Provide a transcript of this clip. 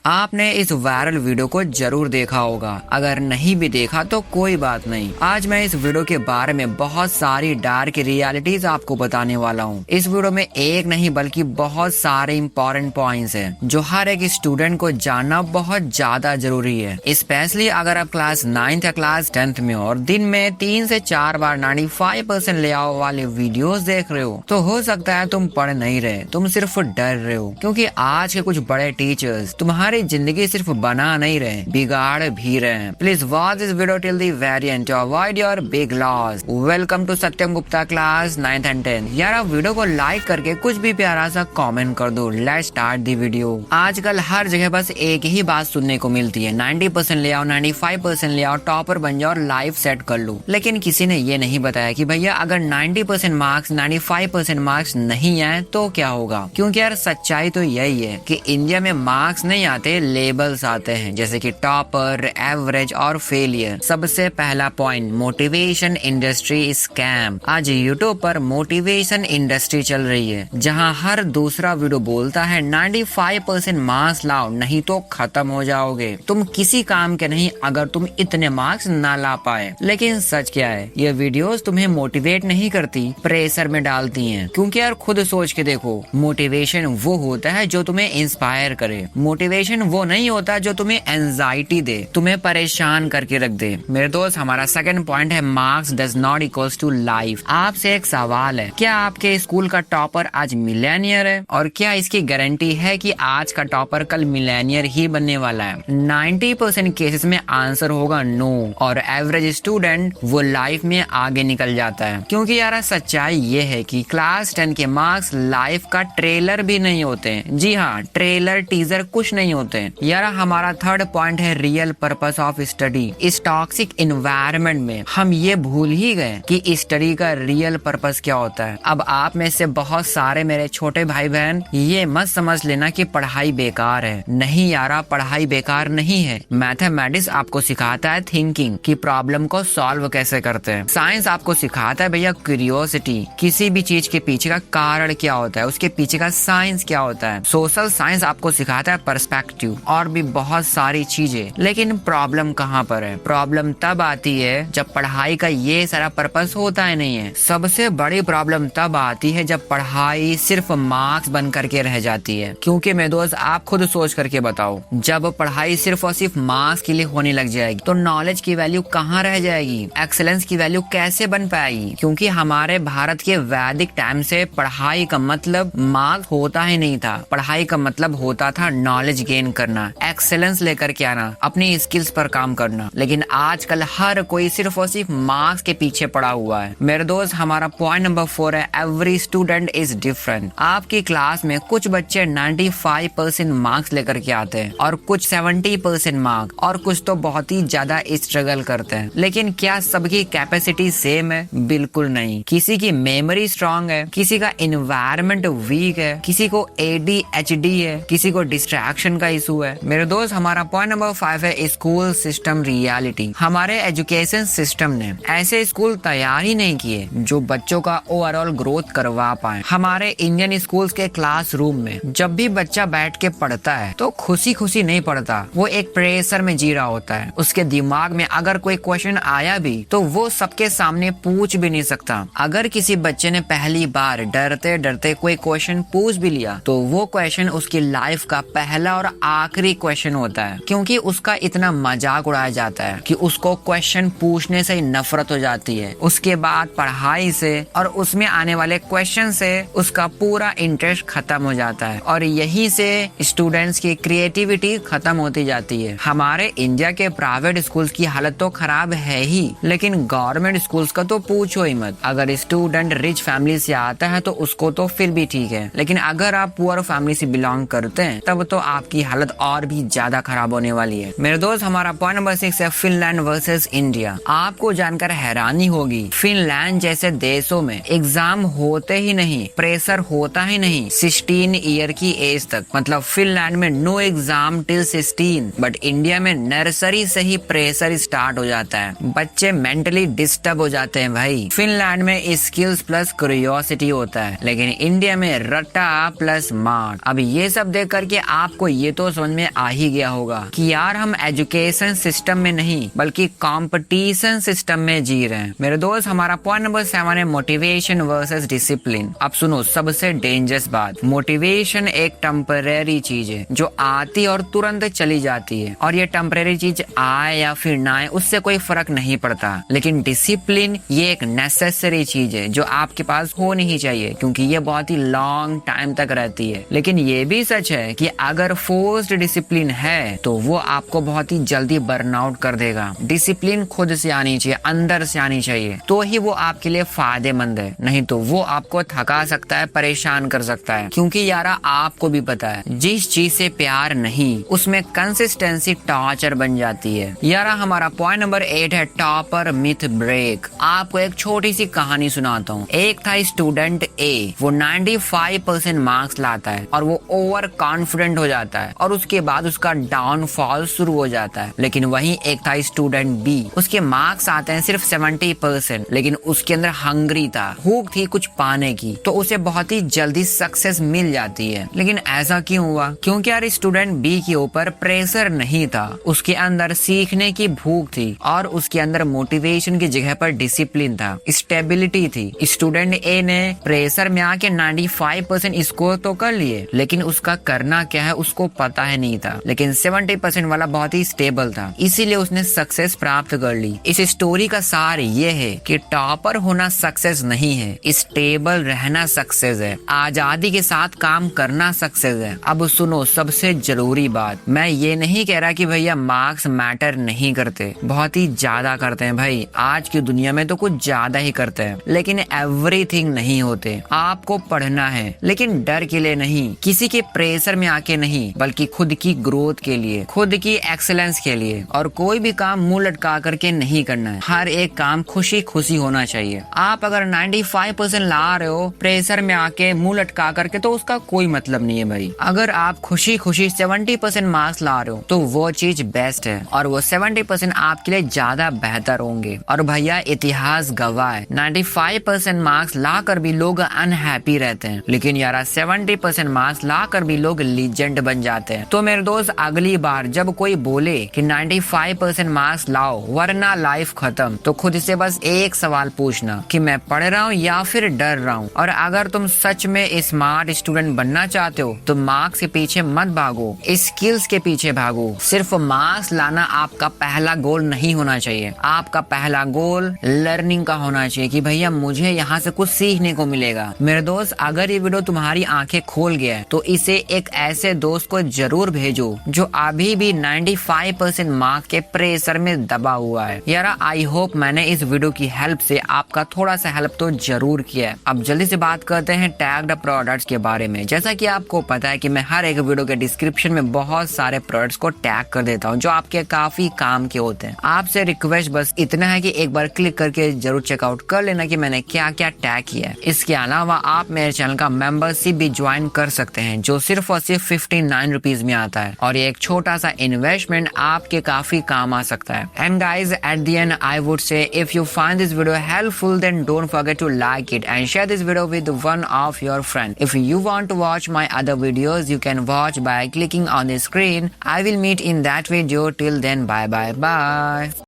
आपने इस viral video को जरूर देखा होगा, अगर नहीं भी देखा तो कोई बात नहीं। आज मैं इस वीडियो के बारे में बहुत सारी डार्क रियलिटीज आपको बताने वाला हूँ। इस वीडियो में एक नहीं बल्कि बहुत सारे इम्पोर्टेंट पॉइंट्स हैं जो हर एक स्टूडेंट को जानना बहुत ज्यादा जरूरी है। स्पेशली अगर आप क्लास 9th या क्लास 10th में और दिन में 3 से 4 बार 95% ले आओ वाले वीडियोस देख रहे हो तो हो सकता है तुम पढ़ नहीं रहे, तुम सिर्फ डर रहे हो, क्योंकि आज के कुछ बड़े टीचर्स तुम्हारी जिंदगी सिर्फ बना नहीं रहे, बिगाड़ भी रहे हैं। Please watch this video till the very end to avoid your big loss. Welcome to Satyam Gupta class 9th and 10th। यार आप वीडियो को लाइक करके कुछ भी प्यारा सा कमेंट कर दो। Let's start the video. आजकल हर जगह बस एक ही बात सुनने को मिलती है, 90% ले आओ, 95% ले आओ, टॉपर बन जाओ और लाइफ सेट कर लो। लेकिन किसी ने ये नहीं बताया कि भैया अगर 90% मार्क्स 95% मार्क्स नहीं आए तो क्या होगा। क्योंकि यार सच्चाई तो यही है कि इंडिया में मार्क्स नहीं आते, लेबल्स आते हैं, जैसे कि टॉपर, एवरेज और फेलियर। सबसे पहला पॉइंट, मोटिवेशन इंडस्ट्री स्कैम। आज यूट्यूब पर मोटिवेशन इंडस्ट्री चल रही है, जहां हर दूसरा वीडियो बोलता है 95% मार्क्स लाओ नहीं तो खत्म हो जाओगे, तुम किसी काम के नहीं अगर तुम इतने मार्क्स ना ला पाए। लेकिन सच क्या है, ये वीडियोस तुम्हें मोटिवेट नहीं करती, प्रेशर में डालती हैं। क्योंकि यार खुद सोच के देखो, मोटिवेशन वो होता है जो तुम्हें इंस्पायर करे, मोटिवेशन वो नहीं होता जो तुम्हें एंजाइटी दे, तुम्हें परेशान करके रख दे। मेरे दोस्त, हमारा सेकंड पॉइंट है, marks does not equals to life. आपसे एक सवाल है, क्या आपके स्कूल का टॉपर आज मिलेनियर है? और क्या इसकी गारंटी है कि आज का टॉपर कल मिलेनियर ही बनने वाला है? 90% केसेस में आंसर होगा नो। और एवरेज स्टूडेंट वो लाइफ में आगे निकल जाता है। क्योंकि यार सच्चाई ये है कि क्लास 10 के मार्क्स लाइफ का ट्रेलर भी नहीं होते। जी हाँ, ट्रेलर टीजर कुछ नहीं होते। यार हमारा थर्ड पॉइंट है, रियल पर्पस ऑफ स्टडी। इस टॉक्सिक इन्वायरमेंट में हम ये भूल ही गए कि स्टडी का रियल पर्पस क्या होता है। अब आप में से बहुत सारे मेरे छोटे भाई बहन ये मत समझ लेना कि पढ़ाई बेकार है। नहीं यारा, पढ़ाई बेकार नहीं है। मैथमेटिक्स आपको सिखाता है थिंकिंग, कि प्रॉब्लम को सॉल्व कैसे करते हैं। साइंस आपको सिखाता है भैया क्यूरियोसिटी, किसी भी चीज के पीछे का कारण क्या होता है, उसके पीछे का साइंस क्या होता है। सोशल साइंस आपको सिखाता है पर्सपेक्टिव और भी बहुत सारी चीजें। लेकिन प्रॉब्लम कहाँ पर है? प्रॉब्लम तब आती है जब पढ़ाई का ये सारा पर्पस होता है नहीं है। सबसे बड़ी प्रॉब्लम तब आती है जब पढ़ाई सिर्फ मार्क्स बन करके रह जाती है। क्योंकि मेरे दोस्त, आप खुद सोच करके बताओ, जब पढ़ाई सिर्फ और सिर्फ मार्क्स के लिए होने लग जाएगी तो नॉलेज की वैल्यू कहाँ रह जाएगी? एक्सेलेंस की वैल्यू कैसे बन पाएगी? क्योंकि हमारे भारत के वैदिक टाइम से पढ़ाई का मतलब मार्क्स होता ही नहीं था। पढ़ाई का मतलब होता था नॉलेज गेन करना, एक्सेलेंस लेकर के आना, अपनी स्किल्स पर काम करना। लेकिन आजकल हर कोई सिर्फ और सिर्फ मार्क्स के पीछे पड़ा हुआ है। मेरे दोस्त, हमारा पॉइंट नंबर 4 है, एवरी स्टूडेंट इज डिफरेंट। आपकी क्लास में कुछ बच्चे 95% मार्क्स लेकर के आते हैं और कुछ 70% मार्क्स, और कुछ तो बहुत ही ज्यादा स्ट्रगल करते हैं। लेकिन क्या सबकी कैपेसिटी सेम है? बिल्कुल नहीं। किसी की मेमोरी स्ट्रांग है, किसी का एनवायरनमेंट वीक है, किसी को ADHD है, किसी को डिस्ट्रैक्शन का इशू है। मेरे दोस्त, हमारा पॉइंट नंबर 5 है, स्कूल सिस्टम रियलिटी। हमारे एजुकेशन सिस्टम ने ऐसे स्कूल तैयार ही नहीं किए जो बच्चों का ओवरऑल ग्रोथ करवा पाए। हमारे इंडियन स्कूल्स के क्लासरूम में जब भी बच्चा बैठ के पढ़ता है तो खुशी खुशी नहीं पढ़ता, वो एक प्रेशर में जी रहा होता है। उसके दिमाग में अगर कोई क्वेश्चन आया भी तो वो सबके सामने पूछ भी नहीं सकता। अगर किसी बच्चे ने पहली बार डरते डरते कोई क्वेश्चन पूछ भी लिया तो वो क्वेश्चन उसकी लाइफ का पहला और आखिरी क्वेश्चन होता है। क्योंकि उसका इतना मजाक उड़ाया जाता है कि उसको क्वेश्चन पूछने से ही नफरत हो जाती है। उसके बाद पढ़ाई से और उसमें आने वाले क्वेश्चन से उसका पूरा इंटरेस्ट खत्म हो जाता है और यहीं से स्टूडेंट्स की क्रिएटिविटी खत्म होती जाती है। हमारे इंडिया के प्राइवेट स्कूल्स की हालत तो खराब है ही, लेकिन गवर्नमेंट स्कूल्स का तो पूछो ही मत। अगर स्टूडेंट रिच फैमिली से आता है तो उसको तो फिर भी ठीक है, लेकिन अगर आप पुअर फैमिली से बिलोंग करते हैं तब तो आपकी हालत और भी ज्यादा खराब होने वाली है। मेरे दोस्त, हमारा पॉइंट नंबर 6 है, फिनलैंड वर्सेस इंडिया। आपको जानकर हैरानी होगी, फिनलैंड जैसे देशों में एग्जाम होते ही नहीं, प्रेशर होता ही नहीं 16 ईयर की एज तक। मतलब फिनलैंड में no exam till 16, but India में नर्सरी से ही प्रेशर स्टार्ट हो जाता है। बच्चे मेंटली डिस्टर्ब हो जाते हैं भाई। फिनलैंड में स्किल्स प्लस क्यूरियोसिटी होता है, लेकिन इंडिया में रट्टा प्लस मार। अब ये सब देख करके आपको ये तो समझ में आ ही गया होगा कि यार हम एजुकेशन सिस्टम में नहीं बल्कि कंपटीशन सिस्टम में जी रहे हैं। मेरे दोस्त, हमारा पॉइंट नंबर 7 है मोटिवेशन वर्सेस डिसिप्लिन। अब सुनो सबसे डेंजरस बात, मोटिवेशन एक टेम्परेरी चीज है जो आती और तुरंत चली जाती है, और ये टेम्परेरी चीज आए या फिर ना आए उससे कोई फर्क नहीं पड़ता। लेकिन डिसिप्लिन ये एक नेसेसरी चीज है जो आपके पास होनी ही चाहिए, क्योंकि ये बहुत ही लॉन्ग टाइम तक रहती है। लेकिन ये भी सच है कि अगर फोर्स्ड डिसिप्लिन है तो वो आपको बहुत ही जल्दी बर्नआउट कर देगा। डिसिप्लिन खुद से आनी चाहिए, अंदर से आनी चाहिए, तो ही वो आपके लिए फायदेमंद है, नहीं तो वो आपको थका सकता है, परेशान कर सकता है। क्योंकि यारा आपको भी पता है जिस चीज से प्यार नहीं उसमें कंसिस्टेंसी टॉर्चर बन जाती है। यारा हमारा पॉइंट नंबर 8 है टॉपर मिथ ब्रेक। आपको एक छोटी सी कहानी सुनाता हूँ। एक था स्टूडेंट ए, वो 95% मार्क्स लाता है और वो ओवर कॉन्फिडेंट हो जाता है और उसके बाद उसका डाउनफॉल शुरू हो जाता है। लेकिन वहीं एक था स्टूडेंट बी, उसके मार्क्स आते हैं सिर्फ 70%, लेकिन उसके अंदर हंग्री था, भूख थी कुछ पाने की, तो उसे बहुत ही जल्दी सक्सेस मिल जाती है। लेकिन ऐसा क्यों हुआ? क्योंकि यार स्टूडेंट बी के ऊपर प्रेशर नहीं था, उसके अंदर सीखने की भूख थी और उसके अंदर मोटिवेशन की जगह पर डिसिप्लिन था, स्टेबिलिटी थी। स्टूडेंट ए ने प्रेशर में आके 95% स्कोर तो कर लिए, लेकिन उसका करना क्या है उसको पता है नहीं था। लेकिन 70% वाला बहुत ही स्टेबल था, इसीलिए उसने सक्सेस प्राप्त कर ली। इस स्टोरी का सार ये है कि टॉपर होना सक्सेस नहीं है, स्टेबल रहना सक्सेस है, आजादी के साथ काम करना सक्सेस है। अब सुनो सबसे जरूरी बात, मैं ये नहीं कह रहा कि भैया मार्क्स मैटर नहीं करते, बहुत ही ज्यादा करते हैं भाई, आज की दुनिया में तो कुछ ज्यादा ही करते हैं, लेकिन एवरीथिंग नहीं होते। आपको पढ़ना है लेकिन डर के लिए नहीं, किसी के प्रेशर में आके नहीं, बल्कि खुद की ग्रोथ के लिए, खुद की एक्सेलेंस के लिए। और कोई भी काम मुंह लटका करके नहीं करना है, हर एक काम खुशी खुशी होना चाहिए। आप अगर 95% ला रहे हो प्रेशर में आके मुंह लटका करके तो उसका कोई मतलब नहीं है भाई। अगर आप खुशी खुशी 70% मार्क्स ला रहे हो तो वो चीज बेस्ट है और वो 70% आपके लिए ज्यादा बेहतर होंगे। और भैया इतिहास गवाह है, 95% मार्क्स ला कर भी लोग अनहैप्पी रहते हैं, लेकिन यार 70% मार्क्स ला कर भी लोग लीजेंड बन जाते हैं। तो मेरे दोस्त अगली बार जब कोई बोले कि 95% मार्क्स लाओ वरना लाइफ खत्म, तो खुद से बस एक सवाल पूछना कि मैं पढ़ रहा हूँ या फिर डर रहा हूँ। और अगर तुम सच में स्मार्ट स्टूडेंट बनना चाहते हो तो मार्क्स के पीछे मत भागो, स्किल्स के पीछे भागो। सिर्फ मार्क्स लाना आपका पहला गोल नहीं होना चाहिए, आपका पहला गोल लर्निंग का होना चाहिए कि भैया मुझे यहाँ से कुछ सीखने को मिलेगा। मेरे दोस्त अगर ये वीडियो तुम्हारी आंखें खोल गया है तो इसे एक ऐसे दोस्त को जरूर भेजो जो अभी भी 95% मार्क्स के प्रेशर में दबा हुआ है। यार आई होप मैंने इस वीडियो की हेल्प से आपका थोड़ा सा हेल्प तो जरूर किया है। अब जल्दी से बात करते हैं टैग्ड प्रोडक्ट्स के बारे में। जैसा कि आपको पता है कि मैं हर एक वीडियो के डिस्क्रिप्शन में बहुत सारे प्रोडक्ट्स को टैग कर देता हूँ जो आपके काफी काम के होते हैं। आपसे रिक्वेस्ट बस इतना है कि एक बार क्लिक करके जरूर चेकआउट कर लेना कि मैंने क्या क्या टैग किया है। इसके अलावा आप मेरे चैनल का मेंबरशिप भी ज्वाइन कर सकते हैं जो सिर्फ और सिर्फ 59 रुपीज में आता है, और ये एक छोटा सा इन्वेस्टमेंट आपके काफी काम आ सकता है। And guys at the end I would say if you find this video helpful then don't forget to like it and share this video with one of your friend. If you want to watch my other videos you can watch by clicking on the screen. I will meet in that video. Till then, bye bye bye.